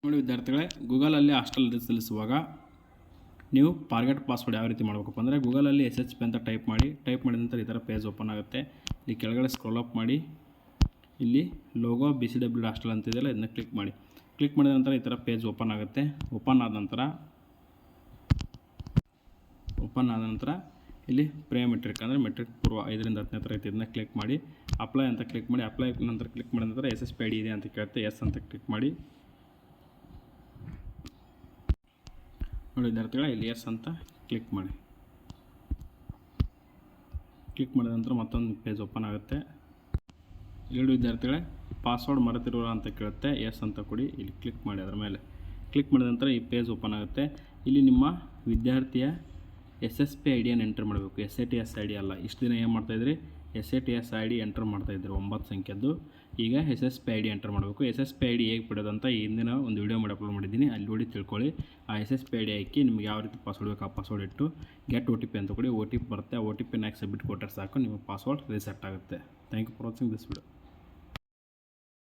ನೋಡಿ ವಿದ್ಯಾರ್ಥಿಗಳೇ, ಗೂಗಲಲ್ಲಿ ಹಾಸ್ಟೆಲ್ ಸಲ್ಲಿಸುವಾಗ ನೀವು ಫಾರ್ಗೆಟ್ ಪಾಸ್ವರ್ಡ್ ಯಾವ ರೀತಿ ಮಾಡಬೇಕಪ್ಪ ಅಂದರೆ ಗೂಗಲಲ್ಲಿ SHP ಅಂತ ಟೈಪ್ ಮಾಡಿದ ನಂತರ ಈ ಥರ ಪೇಜ್ ಓಪನ್ ಆಗುತ್ತೆ. ಇಲ್ಲಿ ಕೆಳಗಡೆ ಸ್ಕ್ರೋಲ್ ಅಪ್ ಮಾಡಿ ಇಲ್ಲಿ ಲೋಗೋ BCW ಹಾಸ್ಟೆಲ್ ಅಂತಿದೆಯಲ್ಲ, ಇದನ್ನ ಕ್ಲಿಕ್ ಮಾಡಿದ ನಂತರ ಈ ಥರ ಪೇಜ್ ಓಪನ್ ಆಗುತ್ತೆ. ಓಪನ್ ಆದ ನಂತರ ಇಲ್ಲಿ ಪ್ರೀ ಮೆಟ್ರಿಕ್ ಅಂದರೆ ಮೆಟ್ರಿಕ್ ಪೂರ್ವ 5ರಿಂದ 10ನೇ ತರಗತಿ ಇದನ್ನ ಕ್ಲಿಕ್ ಮಾಡಿ ಅಪ್ಲೈ ಅಂತ ಕ್ಲಿಕ್ ಮಾಡಿ. ಅಪ್ಲೈ ನಂತರ ಕ್ಲಿಕ್ ಮಾಡಿದ ನಂತರ SSP ID ಇದೆ ಅಂತ ಕೇಳುತ್ತೆ. ಎಸ್ ಅಂತ ಕ್ಲಿಕ್ ಮಾಡಿ. ನೋಡಿ ವಿದ್ಯಾರ್ಥಿಗಳೇ, ಇಲ್ಲಿ ಎಸ್ ಅಂತ ಕ್ಲಿಕ್ ಮಾಡಿ. ಕ್ಲಿಕ್ ಮಾಡಿದ ನಂತರ ಮತ್ತೊಂದು ಪೇಜ್ ಓಪನ್ ಆಗುತ್ತೆ. ಎರಡು ವಿದ್ಯಾರ್ಥಿಗಳೇ, ಪಾಸ್ವರ್ಡ್ ಮರೆತಿರುವ ಅಂತ ಕೇಳುತ್ತೆ. ಎಸ್ ಅಂತ ಕೊಡಿ. ಇಲ್ಲಿ ಕ್ಲಿಕ್ ಮಾಡಿ. ಅದರ ಮೇಲೆ ಕ್ಲಿಕ್ ಮಾಡಿದ ನಂತರ ಈ ಪೇಜ್ ಓಪನ್ ಆಗುತ್ತೆ. ಇಲ್ಲಿ ನಿಮ್ಮ ವಿದ್ಯಾರ್ಥಿಯ SSP ಐಡಿಯನ್ನು ಎಂಟರ್ ಮಾಡಬೇಕು. SATS ID ಅಲ್ಲ. ಇಷ್ಟು ದಿನ ಏನು ಮಾಡ್ತಾಯಿದ್ರಿ, SATS ID ಎಂಟರ್ ಮಾಡ್ತಾಯಿದ್ರಿ 9 ಸಂಖ್ಯೆದ್ದು. ಈಗ SSP ID ಎಂಟರ್ ಮಾಡಬೇಕು. SSP ID ಹೇಗೆ ಬಿಡೋದಂತ ಹಿಂದಿನ ಒಂದು ವಿಡಿಯೋ ಮಾಡಿ ಅಪ್ಲೋಡ್ ಮಾಡಿದ್ದೀನಿ, ಅಲ್ಲಿ ನೋಡಿ ತಿಳ್ಕೊಳ್ಳಿ. ಆ SSP ID ಹಾಕಿ ನಿಮ್ಗೆ ಯಾವ ರೀತಿ ಪಾಸ್ವರ್ಡ್ ಬೇಕು ಆ ಪಾಸ್ವರ್ಡ್ ಇಟ್ಟು ಗೆಟ್ OTP ಅಂತ ಕೊಡಿ. OTP ಬರುತ್ತೆ. ಆ OTP ನಾಲ್ಕು ಸಬ್ಮಿಟ್ ಕೊಟ್ಟರೆ ಸಾಕು, ನಿಮ್ಮ ಪಾಸ್ವರ್ಡ್ ರೀಸೆಟ್ ಆಗುತ್ತೆ. Thank you for watching this video.